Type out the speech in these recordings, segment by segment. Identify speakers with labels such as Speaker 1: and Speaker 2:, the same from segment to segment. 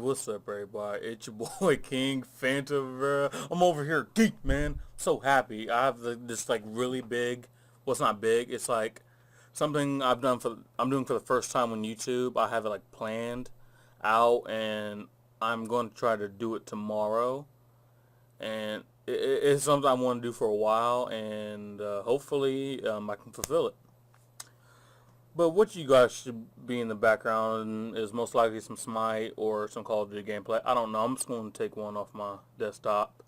Speaker 1: What's up, everybody? It's your boy King Phantom, bro. I'm over here, geek, man. So happy. I have this like really big. Well, it's not big. It's like something I'm doing for the first time on YouTube. I have it like planned out, and I'm going to try to do it tomorrow. And it's something I want to do for a while, and hopefully I can fulfill it. But what you guys should be in the background is most likely some Smite or some Call of Duty gameplay. I don't know. I'm just going to take one off my desktop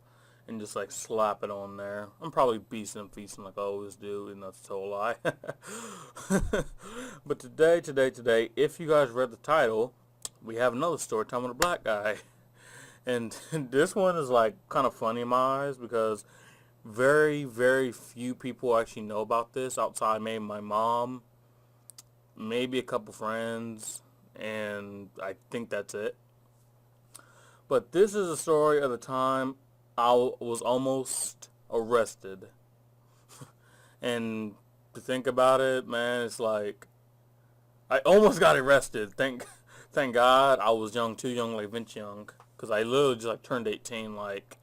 Speaker 1: and just like slap it on there. I'm probably beasting and feasting like I always do, and that's a total lie. But today, if you guys read the title, we have another story time with a black guy. And this one is like kind of funny in my eyes because very few people actually know about this outside maybe my mom, maybe a couple friends, and I think that's it. But this is a story of the time I was almost arrested. And to think about it, man, it's like I almost got arrested. Thank God I was young, too young, like Vince Young, because I literally just like turned 18 like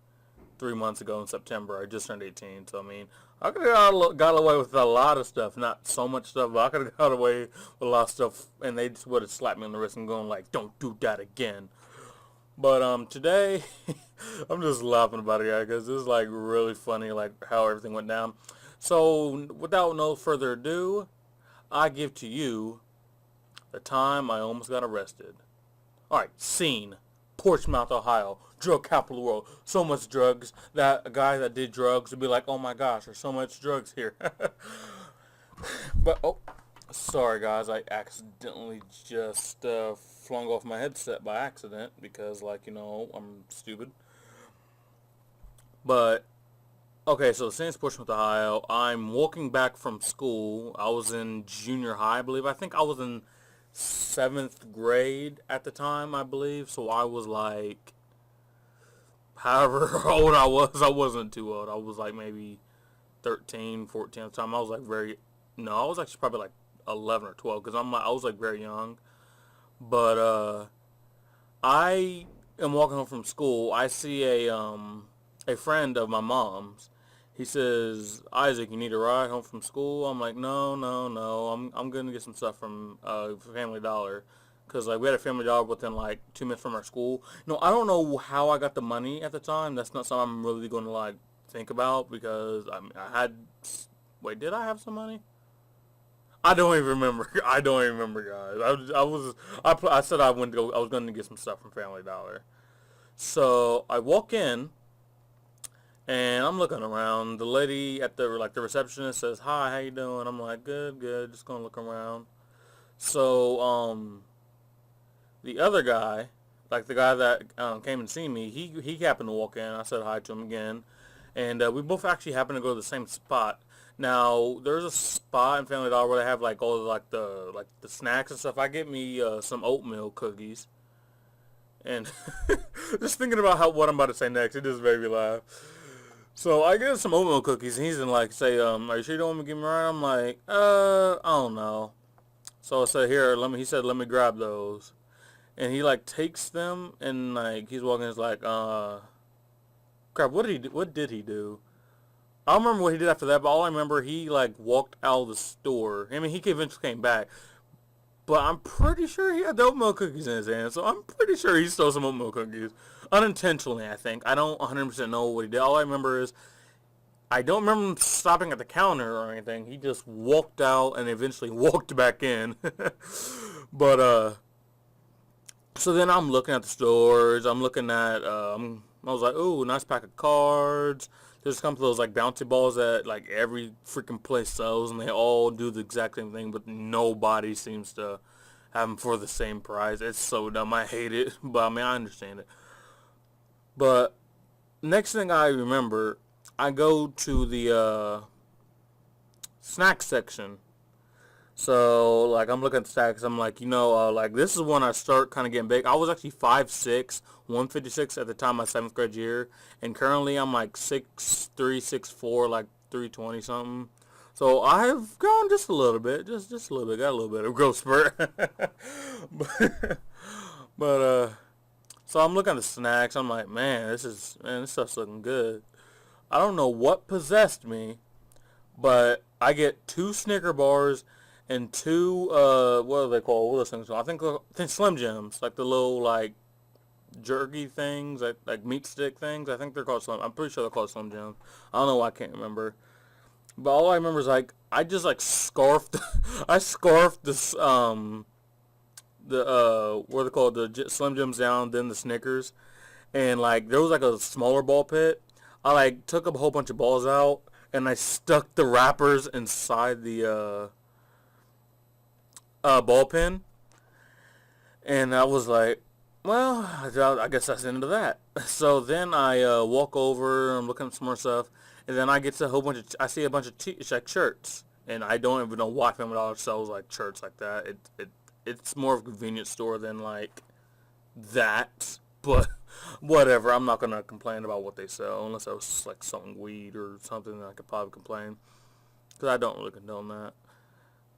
Speaker 1: 3 months ago in September. I just turned 18, so I mean, I could have got away with a lot of stuff. Not so much stuff, but I could have got away with a lot of stuff, and they just would have slapped me on the wrist and going like, "Don't do that again." But today, I'm just laughing about it, guys, because this is like really funny, like how everything went down. So, without no further ado, I give to you the time I almost got arrested. All right, scene. Portsmouth, Ohio, drug capital of the world. So much drugs that a guy that did drugs would be like, oh my gosh, there's so much drugs here. But, oh, sorry guys, I accidentally just flung off my headset by accident because, like, you know, I'm stupid. But, okay, so since Portsmouth, Ohio, I'm walking back from school. I was in junior high, I believe. I think I was in 7th grade at the time, I believe. So I was like, however old I wasn't too old. I was like maybe 13, 14 at the time. I was like no, I was actually probably like 11 or 12 because I was like very young. But I am walking home from school. I see a friend of my mom's. He says, Isaac, you need a ride home from school? I'm like, no. I'm going to get some stuff from Family Dollar. Because like, we had a Family Dollar within like 2 minutes from our school. No, I don't know how I got the money at the time. That's not something I'm really going to like think about. Because I had... Wait, did I have some money? I don't even remember. Guys. I said I was going to get some stuff from Family Dollar. So I walk in. And I'm looking around. The lady at the receptionist says, "Hi, how you doing?" I'm like, "Good. Just gonna look around." So the other guy, like the guy that came and see me, he happened to walk in. I said hi to him again, and we both actually happened to go to the same spot. Now there's a spot in Family Dollar where they have like all the the snacks and stuff. I get me some oatmeal cookies, and just thinking about what I'm about to say next, it just made me laugh. So I get some oatmeal cookies, and he's in like, say, are you sure you don't want me to give me a ride? I'm like, I don't know. So I said, here, he said, let me grab those. And he like takes them, and like, he's walking, he's like, crap, what did he do? I don't remember what he did after that, but all I remember, he like walked out of the store. I mean, he eventually came back. But I'm pretty sure he had the oatmeal cookies in his hand, so I'm pretty sure he stole some oatmeal cookies. Unintentionally, I think. I don't 100% know what he did. All I remember is, I don't remember him stopping at the counter or anything. He just walked out and eventually walked back in. But, so then I'm looking at the stores. I'm looking at, I was like, ooh, nice pack of cards. There's a couple of those like bouncy balls that like every freaking place sells, and they all do the exact same thing, but nobody seems to have them for the same price. It's so dumb. I hate it, but I mean, I understand it. But next thing I remember, I go to the snack section. So, like, I'm looking at the stacks. I'm like, like, this is when I start kind of getting big. I was actually 5'6", 156 at the time, my 7th grade year. And currently, I'm like 6'3", 6'4", like 320 something. So, I have grown just a little bit. Just a little bit. Got a little bit of growth spurt. but So I'm looking at the snacks. I'm like, man, this stuff's looking good. I don't know what possessed me, but I get two Snicker bars and two what are they called? What are those things called? I think Slim Jims, like the little like jerky things, like meat stick things. I think they're called Slim. I'm pretty sure they're called Slim Jims. I don't know why I can't remember. But all I remember is like I just like scarfed, I scarfed this the what are they called, the Slim Jims down, then the Snickers, and like there was like a smaller ball pit. I like took a whole bunch of balls out and I stuck the wrappers inside the ball pin, and I was like, well, I guess that's the end of that. So then I walk over, I'm looking at some more stuff, and then I get to a whole bunch of, I see a bunch of like shirts, and I don't even know why Family Dollar sells like shirts like that. It's more of a convenience store than like that, but whatever. I'm not gonna complain about what they sell unless I was like selling weed or something. That I could probably complain because I don't really condone that.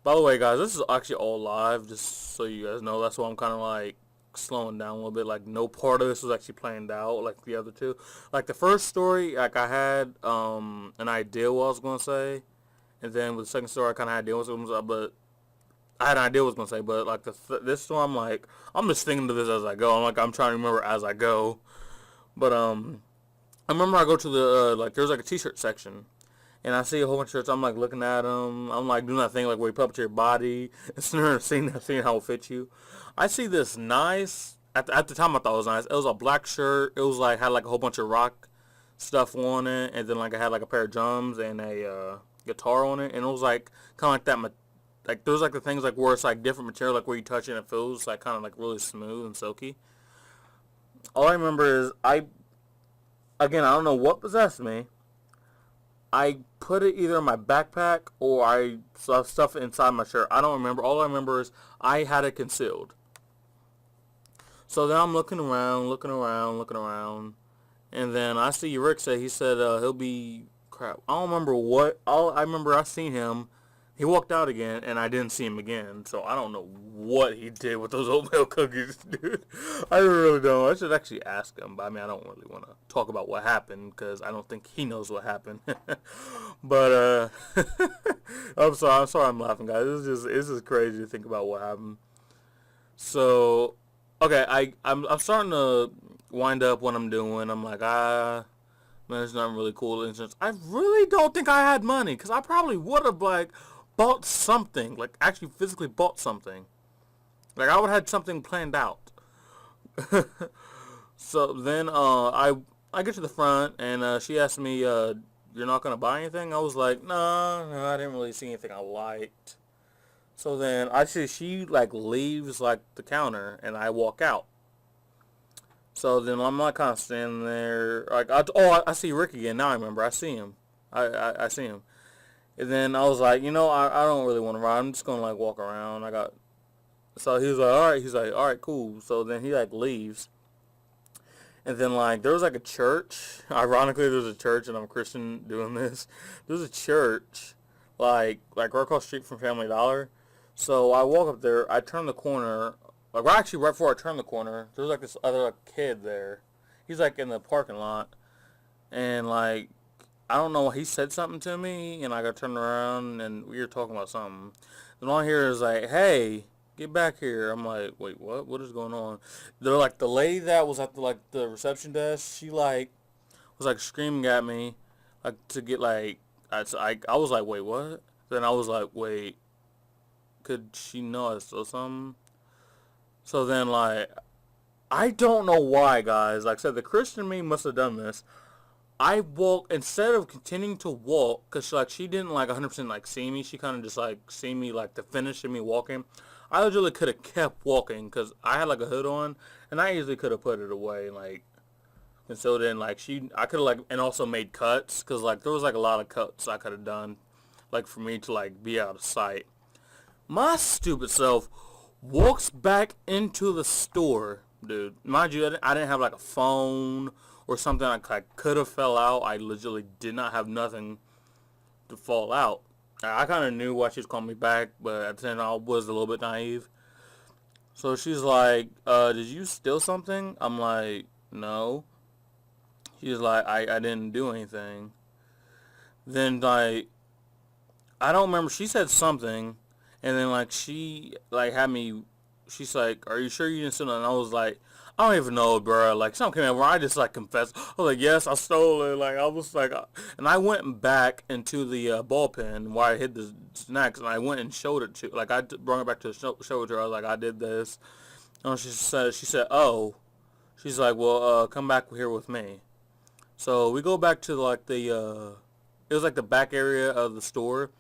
Speaker 1: By the way, guys, this is actually all live, just so you guys know. That's why I'm kind of like slowing down a little bit. Like no part of this was actually planned out like the other two. Like the first story, like I had an idea what I was gonna say, and then with the second story, I kind of had an idea what I was gonna say, but I had an idea what I was gonna say. But like this one, I'm like I'm just thinking of this as I go. I'm trying to remember as I go. But I remember I go to the like there's like a t-shirt section. And I see a whole bunch of shirts. I'm like looking at them. I'm like doing that thing like where you put up to your body and seeing how it fits you. I see this nice. At the time I thought it was nice. It was a black shirt. It was like had like a whole bunch of rock stuff on it, and then like I had like a pair of drums and a guitar on it, and it was like kind of like that. Like there's like the things like where it's like different material, like where you touch it and it feels like kind of like really smooth and silky. All I remember is I don't know what possessed me. I put it either in my backpack or I stuffed it inside my shirt. I don't remember. All I remember is I had it concealed. So then I'm looking around, looking around, looking around, and then I see Rick say he said he'll be crap. I don't remember what. All I remember I seen him. He walked out again, and I didn't see him again. So I don't know what he did with those oatmeal cookies, dude. I really don't. I should actually ask him. But I mean, I don't really want to talk about what happened because I don't think he knows what happened. But I'm sorry. I'm sorry. I'm laughing, guys. It's just crazy to think about what happened. So okay, I'm starting to wind up what I'm doing. I'm like man, there's nothing really cool insurance. I really don't think I had money because I probably would have like bought something, like actually physically bought something. Like I would have had something planned out. So then I get to the front and she asked me, "You're not gonna buy anything?" I was like, no, I didn't really see anything I liked." So then I see she like leaves like the counter and I walk out. So then I'm like kind of standing there, like I see Rick again. Now I remember, I see him. I see him. And then I was like, I don't really want to ride. I'm just gonna like walk around. So he was like, all right. He's like, all right, cool. So then he like leaves. And then like there was like a church. Ironically, there's a church, and I'm a Christian doing this. There's a church like right across the street from Family Dollar. So I walk up there. I turn the corner. Like actually right before I turn the corner, there's like this other like, kid there. He's like in the parking lot, and like I don't know, he said something to me, and like, I turned around, and we were talking about something. And all I hear is like, "Hey, get back here!" I'm like, "Wait, what? What is going on?" They're like the lady that was at the reception desk. She like was like screaming at me, like to get like I was like, "Wait, what?" Then I was like, "Wait, could she know I stole something?" So then like I don't know why, guys. Like I said, the Christian in me must have done this. I walk instead of continuing to walk, cause like she didn't like 100% like see me. She kind of just like see me like the finish of me walking. I literally could have kept walking, cause I had like a hood on, and I easily could have put it away. Like, and so then like I could have like and also made cuts, cause like there was like a lot of cuts I could have done, like for me to like be out of sight. My stupid self walks back into the store, dude. Mind you, I didn't have like a phone or something I could have fell out. I literally did not have nothing to fall out. I kind of knew why she was calling me back, but at the time I was a little bit naive. So she's like, did you steal something? I'm like, no. She's like, I didn't do anything. Then like, I don't remember. She said something, and then like she like had me. She's like, "Are you sure you didn't steal it?" And I was like, "I don't even know, bro." Like something came over. I just like confessed. I was like, "Yes, I stole it." Like I was like, and I went back into the bullpen where I hid the snacks, and I went and showed it to. Like brought it back to the show it to her. I was like, "I did this." And she said, "Oh." She's like, "Well, come back here with me." So we go back to like the it was like the back area of the store,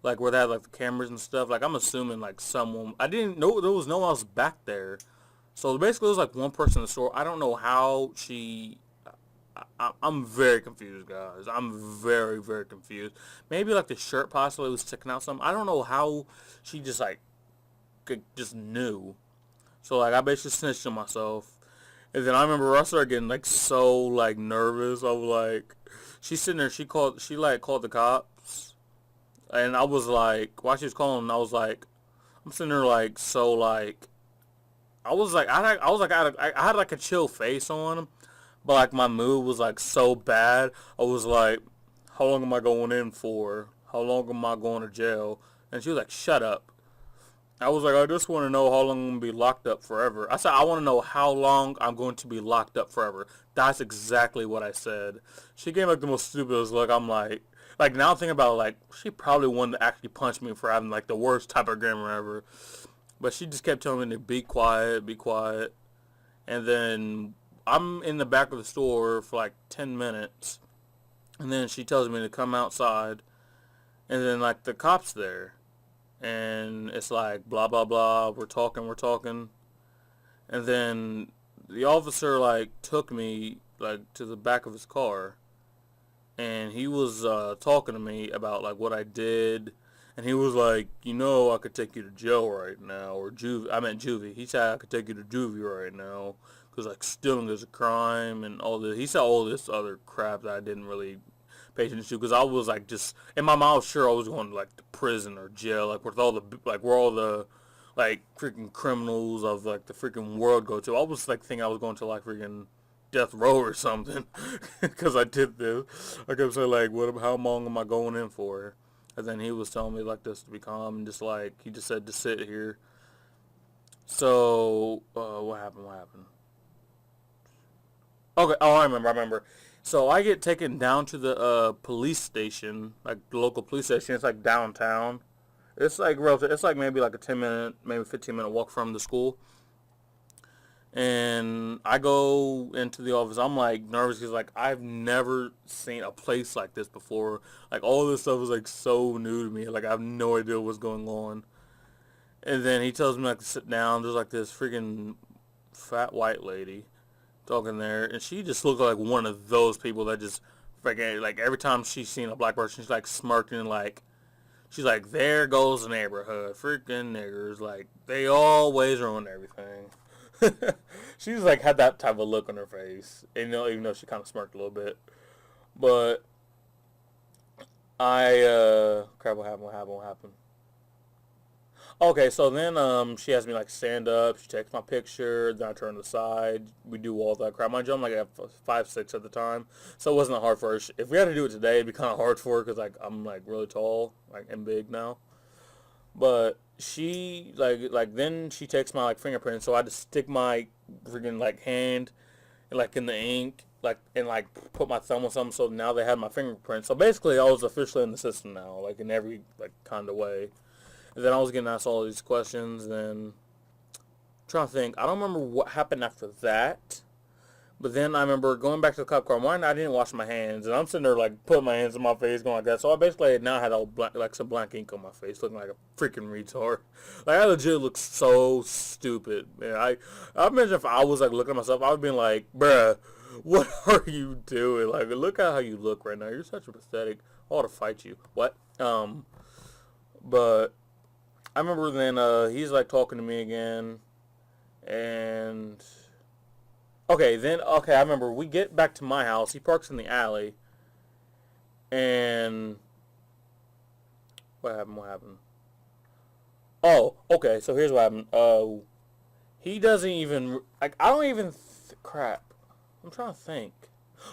Speaker 1: like where they had like the cameras and stuff. Like I'm assuming like someone I didn't know there was no one else back there. So basically, it was like one person in the store. I don't know how she. I'm very confused, guys. I'm very very confused. Maybe like the shirt possibly was sticking out something. I don't know how she just like just knew. So like I basically snitched on myself. And then I remember I started getting like so like nervous. I was like, she's sitting there. She called the cops, and I was like, while she was calling, I was like, I'm sitting there like so like I had like a chill face on, but like my mood was like so bad. I was like, how long am I going in for? How long am I going to jail? And she was like, shut up. I was like, I just want to know how long I'm going to be locked up forever. I said, I want to know how long I'm going to be locked up forever. That's exactly what I said. She gave like the most stupidest look. I'm like now thinking about it, like, she probably wanted to actually punch me for having like the worst type of grammar ever. But she just kept telling me to be quiet, be quiet. And then I'm in the back of the store for like 10 minutes. And then she tells me to come outside. And then like the cops there. And it's like blah blah blah. We're talking, and then the officer like took me like to the back of his car, and he was talking to me about like what I did, and he was like, I could take you to jail right now, or juvie. I meant juvie. He said I could take you to juvie right now because like stealing is a crime and all this. He said all this other crap that I didn't really pay attention to because I was like just in my mind I was sure I was going to like the prison or jail like with all the like where all the like freaking criminals of like the freaking world go to. I was like thinking I was going to like freaking death row or something because I did this. I kept saying like, "What? How long am I going in for?" And then he was telling me like this to be calm and just like he just said to sit here. So what happened? What happened? Okay. Oh, I remember. So I get taken down to the police station, like the local police station. It's like downtown. It's like relative. It's like maybe like a 10 minute, maybe 15 minute walk from the school. And I go into the office. I'm like nervous because like I've never seen a place like this before. Like all this stuff is like so new to me. Like I have no idea what's going on. And then he tells me like to sit down. There's like this freaking fat white lady talking there, and she just looked like one of those people that just freaking like every time she's seen a black person, she's like smirking like she's like, there goes the neighborhood, freaking niggers, like they always ruin everything. She's like had that type of look on her face, and even though she kind of smirked a little bit, but I crap, what happened? What happened? What happened? Okay, so then she has me like stand up. She takes my picture. Then I turn to the side. We do all that crap. Mind you, I'm like at 5'6" at the time, so it wasn't hard for her. If we had to do it today, it'd be kind of hard for her because like I'm like really tall, like and big now. But she like then she takes my like fingerprints, so I had to stick my freaking like hand like in the ink, like and like put my thumb on something. So now they had my fingerprints. So basically, I was officially in the system now, like in every like kind of way. And then I was getting asked all these questions. Then I'm trying to think, I don't remember what happened after that. But then I remember going back to the cop car. One, I didn't wash my hands, and I'm sitting there like putting my hands in my face, going like that. So I basically now had all black, like some black ink on my face, looking like a freaking retard. Like I legit look so stupid, man. I imagine if I was like looking at myself, I would be like, bruh, what are you doing? Like look at how you look right now. You're such a pathetic. I ought to fight you. What? But I remember then he's like talking to me again, and I remember we get back to my house. He parks in the alley, and what happened? What happened? Oh, okay. So here's what happened. He doesn't even, like, I don't even, crap. I'm trying to think.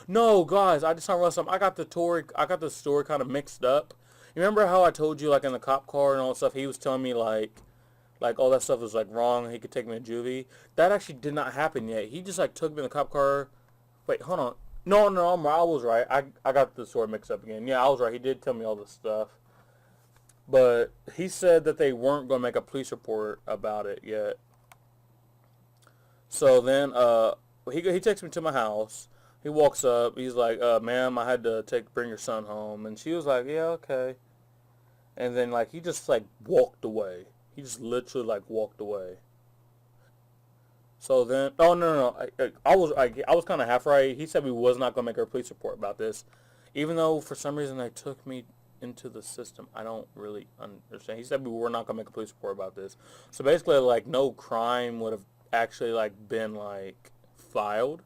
Speaker 1: No, guys, I just realized something. I got the story kind of mixed up. You remember how I told you, like, in the cop car and all that stuff, he was telling me, like all that stuff was, like, wrong, he could take me to juvie? That actually did not happen yet. He just, like, took me in the cop car. Wait, hold on. No, I was right. I got the story mixed up again. Yeah, I was right. He did tell me all this stuff. But he said that they weren't going to make a police report about it yet. So then he takes me to my house. He walks up. He's like, ma'am, I had to bring your son home. And she was like, yeah, okay. And then, like, he just, like, walked away. He just literally, like, walked away. So then, oh, no. I was kind of half right. He said we was not going to make a police report about this. Even though, for some reason, they took me into the system. I don't really understand. He said we were not going to make a police report about this. So basically, like, no crime would have actually, like, been, like, filed.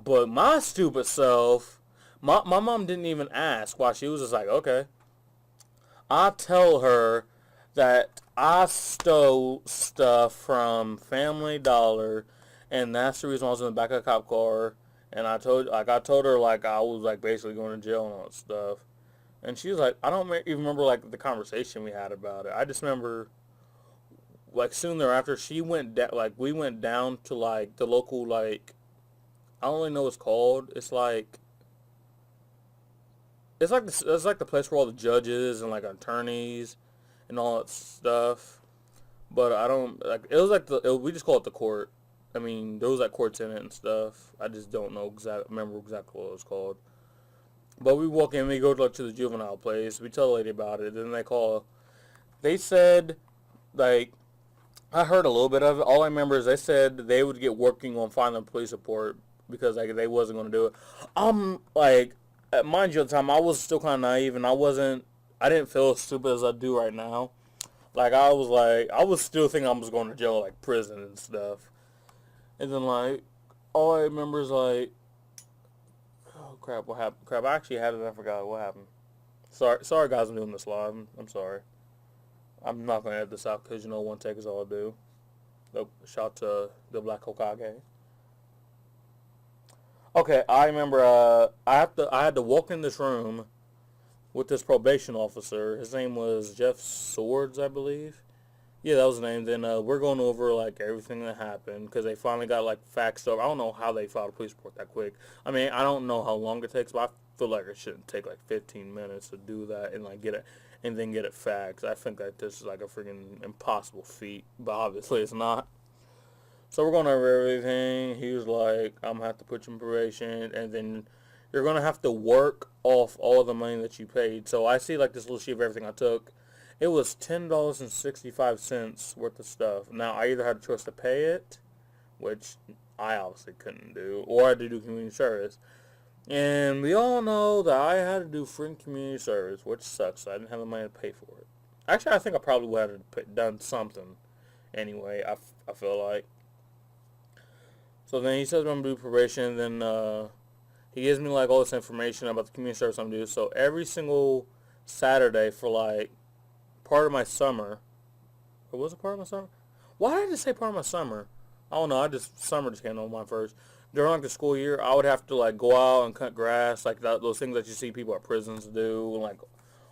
Speaker 1: But my stupid self, my mom didn't even ask why. She was just like, okay. I tell her that I stole stuff from Family Dollar, and that's the reason I was in the back of a cop car. And I told her, like, I was, like, basically going to jail and all that stuff. And she was like, I don't even remember, like, the conversation we had about it. I just remember, like, soon thereafter, we went down to, like, the local, like, I don't really know what it's called. It's like the place where all the judges and, like, attorneys and all that stuff. But I don't, like, it was like we just call it the court. I mean, there was, like, courts in it and stuff. I just don't remember exactly what it was called. But we walk in, we go to the juvenile place. We tell the lady about it. Then they said, like, I heard a little bit of it. All I remember is they said they would get working on filing a police report because, like, they wasn't going to do it. Like, mind you, at the time, I was still kind of naive, and I didn't feel as stupid as I do right now. Like, I was still thinking I was going to jail, like, prison and stuff. And then, like, all I remember is, like, oh, crap, what happened? Crap, I actually had it, I forgot what happened. Sorry, guys, I'm doing this live. I'm sorry. I'm not going to edit this out because, you know, one take is all I do. Nope, shout to the Black Hokage. Okay, I remember, I had to walk in this room with this probation officer. His name was Jeff Swords, I believe. Yeah, that was the name. Then we're going over, like, everything that happened because they finally got, like, faxed over. I don't know how they filed a police report that quick. I mean, I don't know how long it takes, but I feel like it shouldn't take, like, 15 minutes to do that and, like, get it faxed. I think that this is, like, a freaking impossible feat, but obviously it's not. So we're going over everything. He was like, I'm going to have to put you in probation, and then you're going to have to work off all the money that you paid. So I see, like, this little sheet of everything I took. It was $10.65 worth of stuff. Now, I either had a choice to pay it, which I obviously couldn't do, or I had to do community service. And we all know that I had to do free community service, which sucks. So I didn't have the money to pay for it. Actually, I think I probably would have done something anyway, I feel like. So then he says I'm going to do probation. Then he gives me, like, all this information about the community service I'm going to do. So every single Saturday for, like, part of my summer. Or was it part of my summer? Why did I just say part of my summer? I don't know. Summer just came on my first. During, like, the school year, I would have to, like, go out and cut grass. Like, those things that you see people at prisons do. And, like,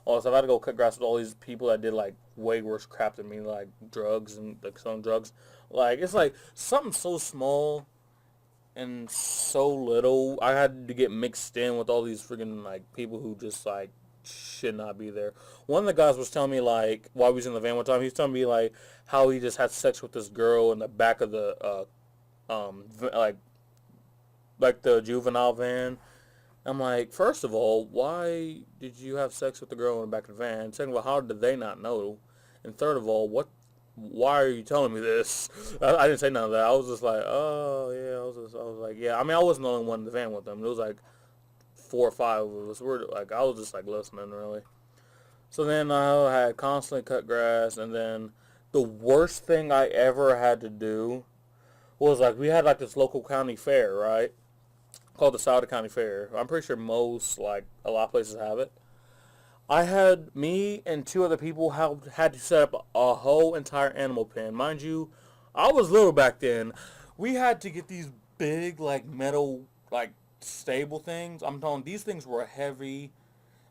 Speaker 1: all this stuff. I had to go cut grass with all these people that did, like, way worse crap than me. Like, drugs and, like, selling drugs. Like, it's, like, something so small and so little, I had to get mixed in with all these freaking, like, people who just, like, should not be there. One of the guys was telling me, like, while we was in the van one time, he was telling me, like, how he just had sex with this girl in the back of the, like the juvenile van. I'm like, first of all, why did you have sex with the girl in the back of the van? Second of all, how did they not know? And third of all, why are you telling me this? I didn't say none of that. I was just like, oh, yeah. I was like, yeah. I mean, I wasn't the only one in the van with them. It was like 4 or 5 of us. I was just, like, listening, really. So then I had constantly cut grass, and then the worst thing I ever had to do was, like, we had, like, this local county fair, right? Called the Sauter County Fair. I'm pretty sure most, like, a lot of places have it. Me and 2 other people had to set up a whole entire animal pen. Mind you, I was little back then. We had to get these big like metal like stable things. I'm telling these things were heavy,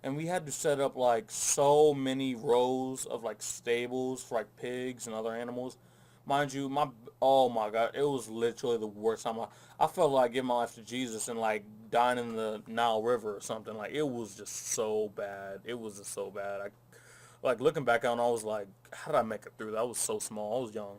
Speaker 1: and we had to set up like so many rows of like stables for like pigs and other animals. Mind you, my oh my god, it was literally the worst time. I felt like giving my life to Jesus and like dying in the Nile River or something. Like it was just so bad. It was just so bad. I like looking back on, I was like, how did I make it through that? I was so small. I was young.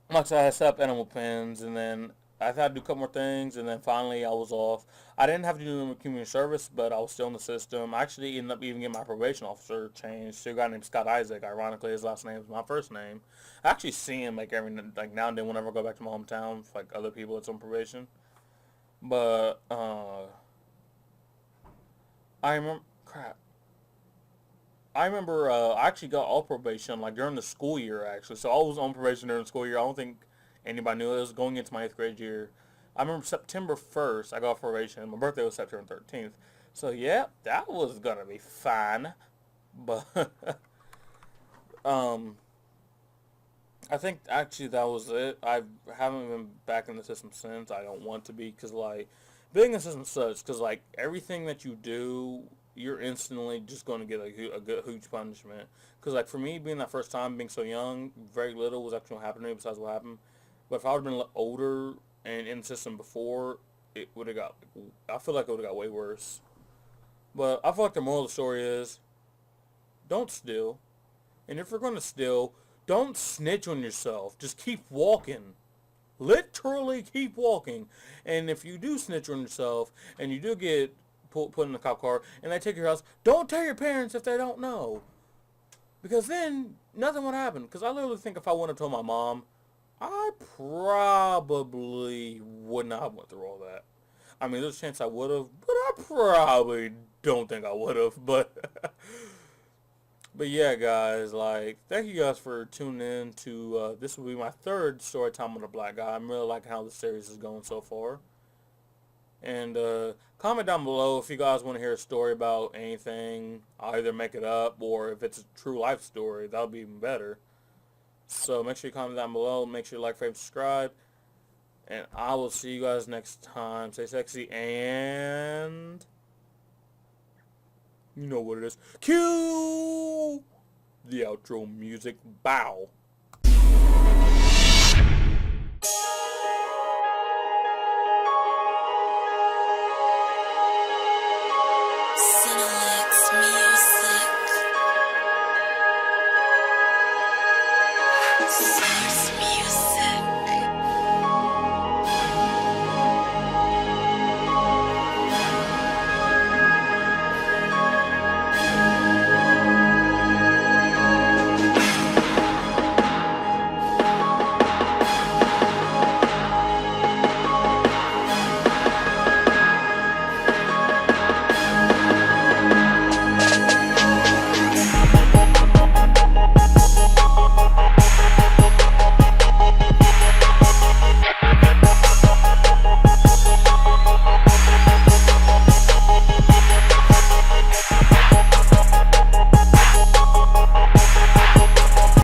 Speaker 1: Like I had set up animal pens, and then I had to do a couple more things, and then finally I was off. I didn't have to do community service, but I was still in the system. I actually ended up even getting my probation officer changed to a guy named Scott Isaac. Ironically, his last name is my first name. I actually see him like every like now and then whenever I go back to my hometown for like other people that's on probation. But I remember crap. I remember I actually got off probation like during the school year actually. So I was on probation during the school year. I don't think anybody knew it. It was going into my 8th grade year. I remember September 1st I got off probation. My birthday was September 13th. So yeah, that was gonna be fine. But um, I think actually that was it. I haven't been back in the system since. I don't want to be because like being in the system sucks because like everything that you do, you're instantly just going to get a good huge punishment. Because like for me, being that first time, being so young, very little was actually going to happen to me besides what happened. But if I would have been older and in the system before, it would have got. I feel like it would have got way worse. But I feel like the moral of the story is don't steal. And if you're going to steal, don't snitch on yourself. Just keep walking. Literally keep walking. And if you do snitch on yourself and you do get put in the cop car and they take your house, don't tell your parents if they don't know. Because then nothing would happen. Because I literally think if I would have told my mom, I probably would not have went through all that. I mean, there's a chance I would have, but I probably don't think I would have. But But yeah, guys, like, thank you guys for tuning in to, this will be my third story time with a black guy. I'm really liking how the series is going so far. And, comment down below if you guys want to hear a story about anything. I'll either make it up, or if it's a true life story, that'll be even better. So make sure you comment down below, make sure you like, favorite, subscribe, and I will see you guys next time. Stay sexy, and you know what it is. Cue the outro music. Bow.